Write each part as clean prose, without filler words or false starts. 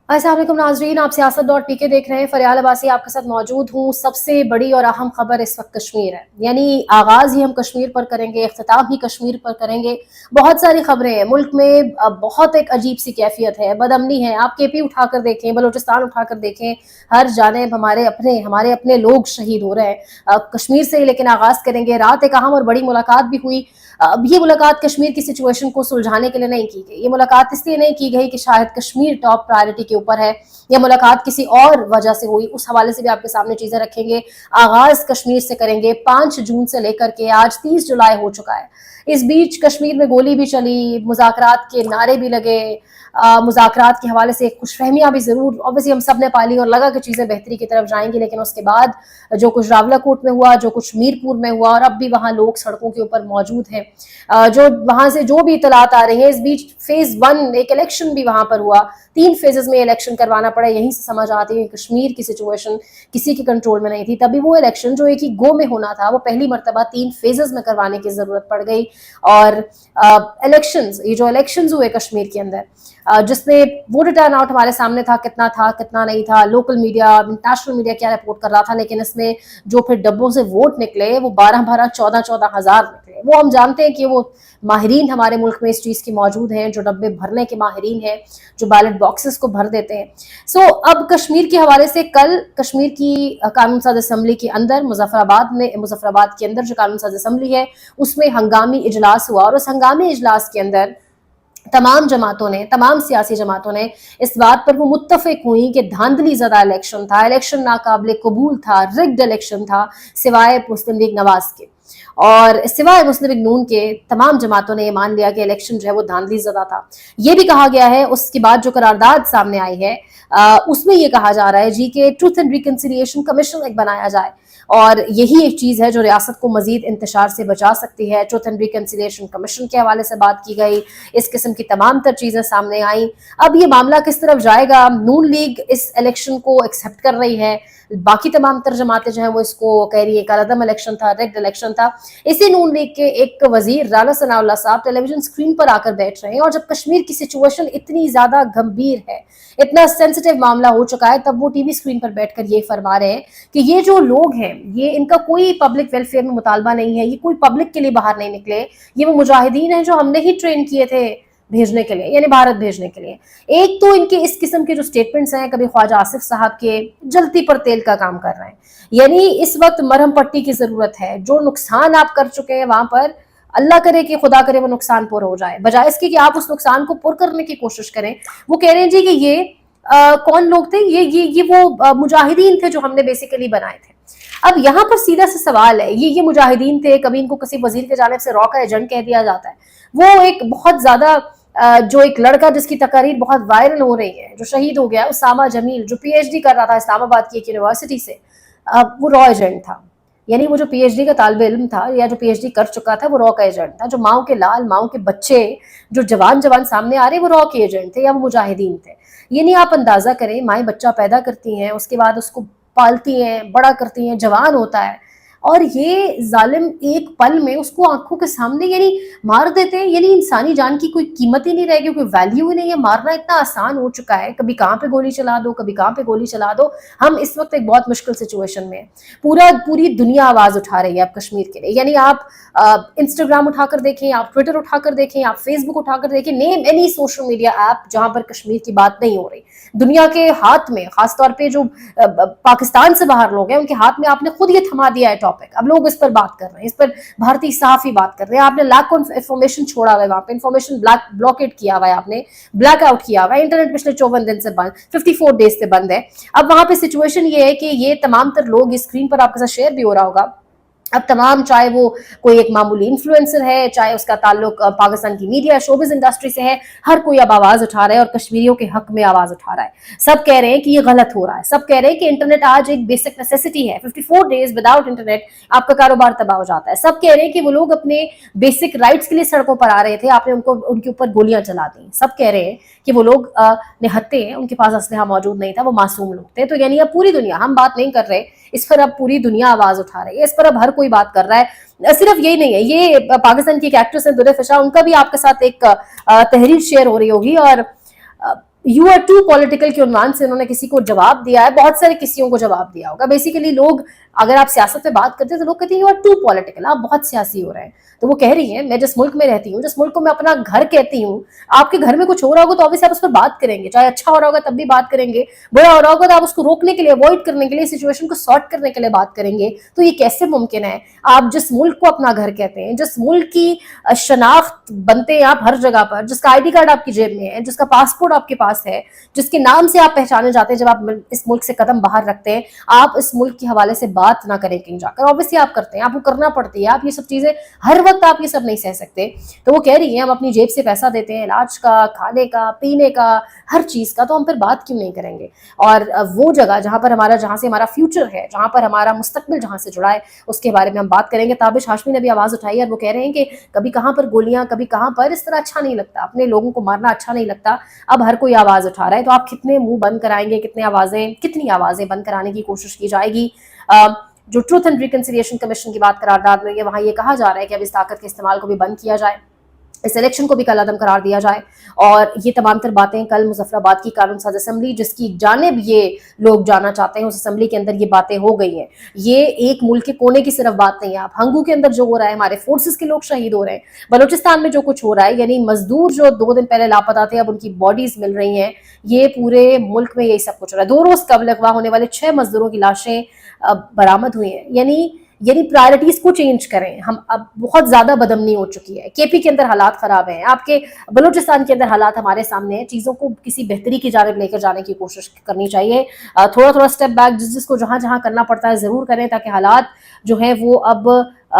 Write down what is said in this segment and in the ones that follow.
अस्सलाम वालेकुम नाजरीन, आप सियासत.pk देख रहे हैं। फरियाल अब्बासी आपके साथ मौजूद हूँ। सबसे बड़ी और अहम खबर इस वक्त कश्मीर है, यानी आगाज़ ही हम कश्मीर पर करेंगे, इख्तिताम ही कश्मीर पर करेंगे। बहुत सारी खबरें हैं मुल्क में, बहुत एक अजीब सी कैफियत है, बदअमनी है। आप केपी उठाकर देखें, बलोचिस्तान उठाकर देखें, हर जानिब हमारे अपने लोग शहीद हो रहे हैं। कश्मीर से ही लेकिन आगाज़ करेंगे। रात एक अहम और बड़ी मुलाकात भी हुई। अब ये मुलाकात कश्मीर की सिचुएशन को सुलझाने के लिए नहीं की गई। ये मुलाकात इसलिए नहीं की गई कि शायद कश्मीर टॉप प्रायोरिटी के ऊपर है, या मुलाकात किसी और वजह से हुई। उस हवाले से भी आपके सामने चीजें रखेंगे। आगाज कश्मीर से करेंगे। 5 जून से लेकर के आज 30 जुलाई हो चुका है। इस बीच कश्मीर में गोली भी चली, मुज़ाकरात के नारे भी लगे, मुज़ाकरात के हवाले से खुशफहमियां भी जरूर ऑब्वियसली हम सब ने पाली और लगा कि चीजें बेहतरी की तरफ जाएंगी। लेकिन उसके बाद जो कुछ रावलाकोट में हुआ, जो कुछ मीरपुर में हुआ, और अब भी वहां लोग सड़कों के ऊपर मौजूद हैं, जो वहां से जो भी इतलात आ रही है। इस बीच फेज 1 एक इलेक्शन भी वहां पर हुआ। 3 फेजेस में इलेक्शन करवाना पड़ा। यहीं से समझ आती है कश्मीर की सिचुएशन किसी के कंट्रोल में नहीं थी। तभी वो इलेक्शन जो एक ही गो में होना था, वो पहली मरतबा 3 फेजेस में करवाने की जरूरत पड़ गई। और इलेक्शंस, ये जो इलेक्शंस हुए कश्मीर के अंदर, जिसमें वोटर टर्न आउट हमारे सामने था कितना नहीं था। लोकल मीडिया, इंटरनेशनल मीडिया क्या रिपोर्ट कर रहा था, लेकिन इसमें जो फिर डब्बों से वोट निकले वो 12 14 हजार निकले। वो हम जानते हैं कि वो माहिरीन हमारे मुल्क में इस चीज की मौजूद हैं, जो डब्बे भरने के माहिरीन हैं, जो बैलेट बॉक्सेस को भर देते हैं। अब कश्मीर के हवाले से कल कश्मीर की कानून साज असम्बली के अंदर मुजफ्फराबाद के अंदर जो कानून साज असम्बली है, उसमें हंगामी इजलास हुआ। और उस हंगामी इजलास के अंदर तमाम सियासी जमातों ने इस बात पर वो मुत्तफिक हुई कि धांधली ज़दा इलेक्शन था, इलेक्शन नाकाबिले कबूल था, रिग्ड इलेक्शन था, सिवाय मुस्लिम लीग नवाज के और सिवाय मुस्लिम लीग नून के। तमाम जमातों ने ये मान लिया कि इलेक्शन जो है वो धांधली ज़दा था। ये भी कहा गया है, उसके बाद जो करारदाद सामने आई है उसमें ये कहा जा रहा है जी कि ट्रूथ एंड रिकंसिलिएशन कमीशन एक बनाया जाए, और यही एक चीज है जो रियासत को मजीद इंतशार से बचा सकती है। ट्रूथ एंड रिकंसिलिएशन कमीशन के हवाले से बात की गई, इस किस्म की तमाम तर चीजें सामने आई। अब ये मामला किस तरफ जाएगा, नून लीग इस इलेक्शन को एक्सेप्ट कर रही है, बाकी तमाम तर जमातें जो है वो इसको कह रही है कलअदम इलेक्शन था, रिग्ड इलेक्शन था। इसी नून लीग के एक वजीर राना सनाउल्लाह साहब टेलीविजन स्क्रीन पर आकर बैठ रहे हैं, और जब कश्मीर की सिचुएशन इतनी ज्यादा गंभीर है, इतना सेंसिटिव मामला हो चुका है, तब वो टीवी स्क्रीन पर बैठकर ये फरमा रहे हैं कि ये जो लोग हैं, ये इनका कोई पब्लिक वेलफेयर में मुतालबा नहीं है, ये कोई पब्लिक के लिए बाहर नहीं निकले, ये वो मुजाहिदीन हैं जो हमने ही ट्रेन किए थे भेजने के लिए, यानी भारत भेजने के लिए। एक तो इनके इस किस्म के जो स्टेटमेंट्स हैं, कभी ख्वाजा आसिफ साहब के, जलती पर तेल का काम कर रहे हैं। यानी इस वक्त मरहम पट्टी की जरूरत है। जो नुकसान आप कर चुके हैं वहां पर, अल्लाह करे कि खुदा करे वो नुकसान पूरा हो जाए, बजाय इसके कि आप उस नुकसान को पूरा करने की कोशिश करें। वो कह रहे हैं जी कि ये कौन लोग थे, ये वो मुजाहिदीन थे जो हमने बेसिकली बनाए थे। अब यहाँ पर सीधा सा सवाल है, ये मुजाहिदीन थे, कभी इनको किसी वजीर के जानिब से रॉ का एजेंट कह दिया जाता है। वो एक बहुत ज्यादा जो एक लड़का जिसकी तकारीर बहुत वायरल हो रही है, जो शहीद हो गया, उसामा जमील, जो पीएचडी कर रहा था इस्लामाबाद की एक यूनिवर्सिटी से, वो रॉ एजेंट था। यानी वो जो पीएचडी का तालिब इल्म था, या जो पीएचडी कर चुका था, वो रॉ का एजेंट था। जो माओ के लाल, माओ के बच्चे जो जवान सामने आ रहे, वो रॉ के एजेंट थे या वो मुजाहिदीन थे। ये नहीं, आप अंदाजा करें, माए बच्चा पैदा करती हैं, उसके बाद उसको पालती हैं, बड़ा करती हैं, जवान होता है, और ये जालिम एक पल में उसको आंखों के सामने यानी मार देते हैं। यानी इंसानी जान की कोई कीमत ही नहीं रहेगी, कोई वैल्यू ही नहीं है। मारना इतना आसान हो चुका है, कभी कहाँ पे गोली चला दो, कभी कहाँ पे गोली चला दो। हम इस वक्त एक बहुत मुश्किल सिचुएशन में है। पूरी दुनिया आवाज उठा रही है अब कश्मीर के लिए। यानी आप इंस्टाग्राम उठाकर देखें, आप ट्विटर उठाकर देखें, आप फेसबुक उठाकर देखें, name any social media app जहां पर कश्मीर की बात नहीं हो रही। दुनिया के हाथ में, खासतौर पे जो पाकिस्तान से बाहर लोग हैं, उनके हाथ में आपने खुद ये थमा दिया है टॉपिक। अब लोग इस पर बात कर रहे हैं, इस पर भारतीय सहाफी बात कर रहे हैं। आपने लैक ऑफ इंफॉर्मेशन छोड़ा हुआ है, वहां पे इंफॉर्मेशन ब्लॉकेट किया हुआ है, आपने ब्लैक आउट किया हुआ है। इंटरनेट पिछले 54 दिन से बंद, 54 डेज से बंद है। अब वहां पे सिचुएशन ये है कि ये तमाम तर लोग, इस स्क्रीन पर आपके साथ शेयर भी हो रहा होगा, अब तमाम, चाहे वो कोई एक मामूली इन्फ्लुएंसर है, चाहे उसका ताल्लुक पाकिस्तान की मीडिया शोबिज इंडस्ट्री से है, हर कोई अब आवाज उठा रहा है और कश्मीरियों के हक में आवाज उठा रहा है। सब कह रहे हैं कि ये गलत हो रहा है, सब कह रहे हैं कि इंटरनेट आज एक बेसिक नेसेसिटी है। 54 डेज विदाउट इंटरनेट आपका कारोबार तबाह हो जाता है। सब कह रहे हैं कि वो लोग अपने बेसिक राइट्स के लिए सड़कों पर आ रहे थे, आपने उनके ऊपर गोलियां चला दी। सब कह रहे हैं कि वो लोग निहत्ते हैं, उनके पास असलहा मौजूद नहीं था, वो मासूम लोग थे। तो यानी अब पूरी दुनिया, हम बात नहीं कर रहे इस पर, अब पूरी दुनिया आवाज उठा रही है, इस पर अब हर कोई बात कर रहा है। सिर्फ यही नहीं है, ये पाकिस्तान की एक एक्ट्रेस है दुरे फिशा, उनका भी आपके साथ एक तहरीर शेयर हो रही होगी, और यू आर टू पॉलिटिकल के उन्वान से उन्होंने किसी को जवाब दिया है, बहुत सारे किसियों को जवाब दिया होगा। बेसिकली लोग, अगर आप सियासत में बात करते हैं तो लोग कहते हैं यू आर टू पॉलिटिकल, आप बहुत सियासी हो रहे हैं। तो वो कह रही है मैं जिस मुल्क में रहती हूँ, जिस मुल्क को मैं अपना घर कहती हूँ, आपके घर में कुछ हो रहा होगा तो ऑब्वियसली आप उस पर बात करेंगे, चाहे अच्छा हो रहा होगा तब भी बात करेंगे, बुरा हो रहा होगा तो आप उसको रोकने के लिए, अवॉइड करने के लिए, सिचुएशन को सॉर्ट करने के लिए बात करेंगे। तो ये कैसे मुमकिन है? आप जिस मुल्क को अपना घर कहते हैं, जिस मुल्क की शनाख्त बनते हैं आप हर जगह पर, जिसका आईडी कार्ड आपकी जेब में है, जिसका पासपोर्ट आपके पास है, जिसके नाम से आप पहचाने जाते हैं जब आप इस मुल्क से कदम बाहर रखते हैं, आप इस मुल्क के हवाले से बात ना करें कहीं जाकर। ऑब्वियसली आप करते हैं, आपको करना पड़ती है, आप ये सब चीजें हर वक्त आप ये सब नहीं सह सकते। तो वो कह रही है हम अपनी जेब से पैसा देते हैं इलाज का, खाने का, पीने का, हर चीज का, तो हम फिर बात क्यों नहीं करेंगे? और वो जगह जहां से हमारा फ्यूचर है, जहां पर हमारा मुस्तकबिल जहां से जुड़ा है, उसके बारे में हम बात करेंगे। ताबिश हाशमी ने भी आवाज उठाई और वो कह रहे हैं कि कभी कहां पर गोलियां, कभी कहां पर, इस तरह अच्छा नहीं लगता, अपने लोगों को मारना अच्छा नहीं लगता। अब हर कोई आवाज उठा रहा है, तो आप कितने मुंह बंद कराएंगे, कितनी आवाजें बंद कराने की कोशिश की जाएगी? जो ट्रूथ एंड रिकंसिलिएशन कमीशन की बात करारदाद में वहां ये कहा जा रहा है कि अब इस ताकत के इस्तेमाल को भी बंद किया जाए, इस इलेक्शन को भी कल अदम करार दिया जाए। और ये तमाम तर बातें कल मुजफ्फराबाद की कानून साज असम्बली, जिसकी जानिब ये लोग जाना चाहते हैं, उस असम्बली के अंदर ये बातें हो गई हैं। ये एक मुल्क के कोने की सिर्फ बात नहीं है। आप हंगू के अंदर जो हो रहा है, हमारे फोर्सेस के लोग शहीद हो रहे हैं, बलूचिस्तान में जो कुछ हो रहा है, यानी मजदूर जो 2 दिन पहले लापता थे अब उनकी बॉडीज मिल रही हैं, ये पूरे मुल्क में यही सब कुछ हो रहा है। 2 रोज कबल अगवा होने वाले 6 मजदूरों की लाशें बरामद हुई हैं। यानी प्रायोरिटीज को चेंज करें। हम अब बहुत ज्यादा बदमनी हो चुकी है। केपी के अंदर हालात खराब हैं, आपके बलूचिस्तान के अंदर हालात हमारे सामने हैं। चीजों को किसी बेहतरी की जानिब लेकर जाने की कोशिश करनी चाहिए। थोड़ा थोड़ा स्टेप बैक जिसको जहां जहां करना पड़ता है जरूर करें, ताकि हालात जो है वो अब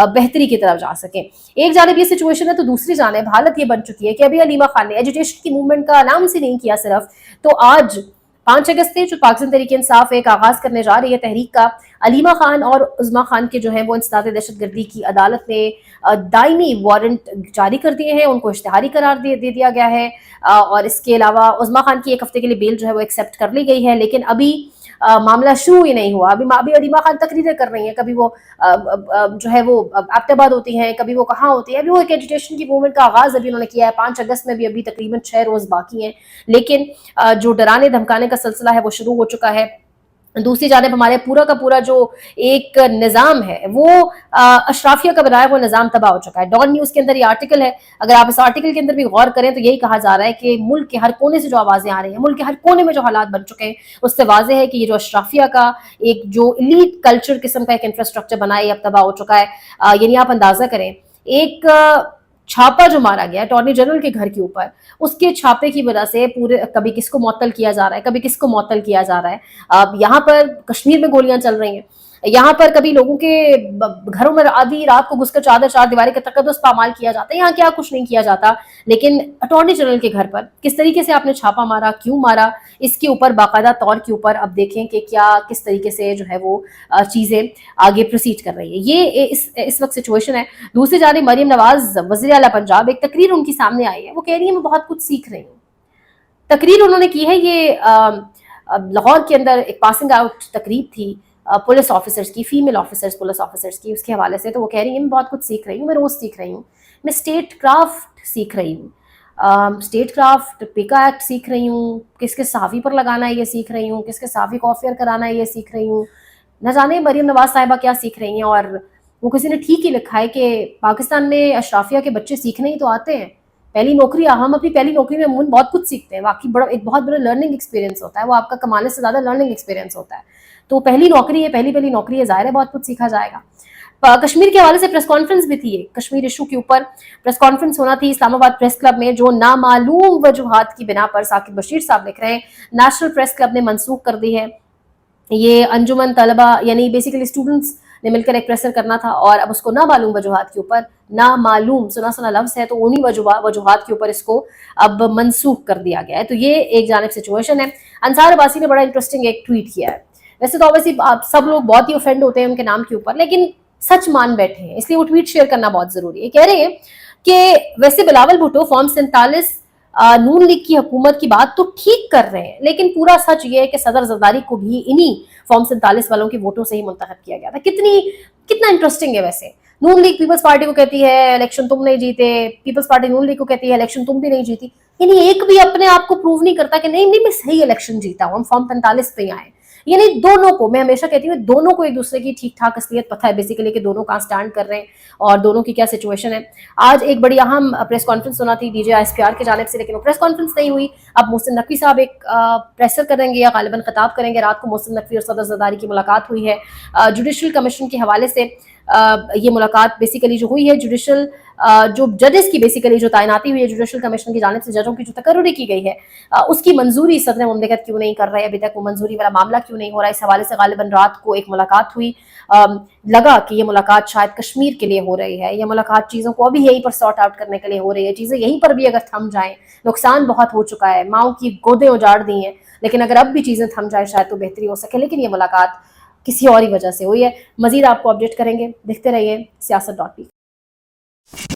बेहतरी की तरफ जा सके। एक जानिब ये सिचुएशन है तो दूसरी जानिब हालत ये बन चुकी है कि अभी अलीमा खान ने एजुटेशन की मूवमेंट का अनाउंस ही नहीं किया सिर्फ, तो आज 5 अगस्त से जो पाकिस्तान तहरीक इंसाफ एक आगाज करने जा रही है तहरीक का, अलीमा खान और उज़मा खान के जो है वो इंसदाद दहशतगर्दी की अदालत ने दायमी वारंट जारी कर दिए हैं, उनको इश्तिहारी करार दे दिया गया है। और इसके अलावा उज़मा खान की 1 हफ्ते के लिए बेल जो है वो एक्सेप्ट कर ली गई है, लेकिन अभी मामला शुरू ही नहीं हुआ। अभी अलीमा खान तकरीरें कर रही हैं, कभी वो जो है वो एबटाबाद होती हैं, कभी वो कहाँ होती है। अभी वो एक एजुटेशन की मूवमेंट का आगाज अभी उन्होंने किया है, 5 अगस्त में भी अभी तकरीबन 6 रोज बाकी हैं, लेकिन जो डराने धमकाने का सिलसिला है वो शुरू हो चुका है। दूसरी जानिब हमारे पूरा का पूरा जो एक निज़ाम है वो अशराफिया का बनाया हुआ निज़ाम तबाह हो चुका है। डॉन न्यूज़ के अंदर ये आर्टिकल है, अगर आप इस आर्टिकल के अंदर भी गौर करें तो यही कहा जा रहा है कि मुल्क के हर कोने से जो आवाज़ें आ रही हैं, मुल्क के हर कोने में जो हालात बन चुके हैं, उससे वाज़ेह है कि ये जो अशराफिया का एक जो इलीट कल्चर किस्म का एक इंफ्रास्ट्रक्चर बना है, अब तबाह हो चुका है। यानी आप अंदाजा करें, एक छापा जो मारा गया अटॉर्नी जनरल के घर के ऊपर, उसके छापे की वजह से पूरे कभी किसको मुअत्तल किया जा रहा है, कभी किसको मुअत्तल किया जा रहा है। अब यहाँ पर कश्मीर में गोलियां चल रही हैं, यहाँ पर कभी लोगों के घरों में आधी रात को घुसकर चार दीवारी का तकद्दुस पामाल किया जाता है, यहाँ क्या कुछ नहीं किया जाता। लेकिन अटॉर्नी जनरल के घर पर किस तरीके से आपने छापा मारा, क्यों मारा, इसके ऊपर बाकायदा तौर के ऊपर अब देखें कि क्या किस तरीके से जो है वो चीजें आगे प्रोसीड कर रही है। ये इस वक्त सिचुएशन है। दूसरी जानिब मरियम नवाज वज़ीर आला पंजाब, एक तकरीर उनकी सामने आई है, वो कह रही है मैं बहुत कुछ सीख रही हूँ। तकरीर उन्होंने की है, ये लाहौर के अंदर एक पासिंग आउट तकरीब थी पुलिस ऑफिसर्स की, फीमेल ऑफिसर्स पुलिस ऑफिसर्स की, उसके हवाले से। तो वो कह रही है मैं बहुत कुछ सीख रही हूँ, मैं रोज सीख रही हूँ, मैं स्टेट क्राफ्ट सीख रही हूँ, स्टेट क्राफ्ट, पिका एक्ट सीख रही हूँ, किसके सहाफ़ी पर लगाना है ये सीख रही हूँ, किसके सहाफ़ी को अफेयर कराना है ये सीख रही हूँ। न जाने मरियम नवाज साहिबा क्या सीख रही हैं। और वो किसी ने ठीक ही लिखा है कि पाकिस्तान में अशराफिया के बच्चे सीखने ही तो आते हैं, पहली नौकरी, हम अपनी पहली नौकरी में अमूमन बहुत कुछ सीखते हैं, वाकई एक बहुत बड़ा लर्निंग एक्सपीरियंस होता है, वो आपका कमाने से ज्यादा लर्निंग एक्सपीरियंस होता है। तो पहली नौकरी है, पहली नौकरी है, जाहिर है बहुत कुछ सीखा जाएगा। कश्मीर के हवाले से प्रेस कॉन्फ्रेंस भी थी, कश्मीर इशू के ऊपर प्रेस कॉन्फ्रेंस होना थी इस्लामाबाद प्रेस क्लब में, जो नामालूम वजूहात की बिना पर साकिब बशीर साहब लिख रहे हैं नेशनल प्रेस क्लब ने मनसूख कर दी है। ये अंजुमन तलबा यानी बेसिकली स्टूडेंट्स ने मिलकर एक प्रेसर करना था, और अब उसको नामालूम वजूहात के ऊपर, नामालूम सुना सुना लफ्ज है, तो उन्हीं वजूहात के ऊपर इसको अब मनसूख कर दिया गया है। तो ये एक जानिब सिचुएशन है। अंसार अब्बासी ने बड़ा इंटरेस्टिंग एक ट्वीट किया है। वैसे तो ऑब्वियसली आप सब लोग बहुत ही ऑफेंड होते हैं उनके नाम के ऊपर, लेकिन सच मान बैठे हैं, इसलिए वो ट्वीट शेयर करना बहुत जरूरी है। कह रहे हैं कि वैसे बिलावल भुट्टो फॉर्म 47 नून लीग की हुकूमत की बात तो ठीक कर रहे हैं, लेकिन पूरा सच ये है कि सदर जरदारी को भी इन्हीं फॉर्म 47 वालों के वोटों से ही मुंतखब किया गया था। कितना इंटरेस्टिंग है। वैसे नून लीग पीपल्स पार्टी को कहती है इलेक्शन तुम नहीं जीते, पीपल्स पार्टी नून लीग को कहती है इलेक्शन तुम भी नहीं जीती। یعنی ایک بھی اپنے آپ کو پروو نہیں کرتا کہ نہیں نہیں میں صحیح الیکشن جیتا ہوں, ہم فارم 45 پہ آئے. یعنی دونوں کو, میں ہمیشہ کہتی ہوں دونوں کو ایک دوسرے کی ٹھیک ٹھاک اصلیت پتہ ہے بیسیکلی کہ دونوں کہاں سٹینڈ کر رہے ہیں اور دونوں کی کیا سچویشن ہے. آج ایک بڑی اہم پریس کانفرنس ہونا تھی D J S P R کی جانب سے, لیکن وہ پریس کانفرنس نہیں ہوئی. اب محسن نقوی صاحب ایک پریسر کریں گے یا غالباً خطاب کریں گے. رات کو محسن نقوی اور صدر زرداری کی ملاقات ہوئی ہے جوڈیشل کمیشن کے حوالے سے. یہ ملاقات بیسیکلی جو ہوئی ہے جوڈیشل جو ججز کی بیسیکلی جو تعیناتی ہوئی ہے جوڈیشل کمیشن کی جانب سے, ججوں کی جو تقرری کی گئی ہے اس کی منظوری صدر مملکت کیوں نہیں کر رہے ابھی تک, وہ منظوری والا معاملہ کیوں نہیں ہو رہا. اس حوالے سے غالباً رات کو ایک ملاقات ہوئی. لگا کہ یہ ملاقات شاید کشمیر کے لیے ہو رہی ہے, یہ ملاقات چیزوں کو ابھی یہیں پر سارٹ آؤٹ کرنے کے لیے ہو رہی ہے. چیزیں یہیں پر بھی اگر تھم جائیں, نقصان بہت ہو چکا ہے, ماؤں کی گودیں اجاڑ دی ہیں, لیکن اگر اب بھی چیزیں تھم جائیں شاید تو بہتری ہو سکے. لیکن یہ ملاقات کسی اور ہی وجہ سے ہوئی ہے. مزید آپ کو اپڈیٹ کریں گے, دیکھتے رہیے سیاست.pk.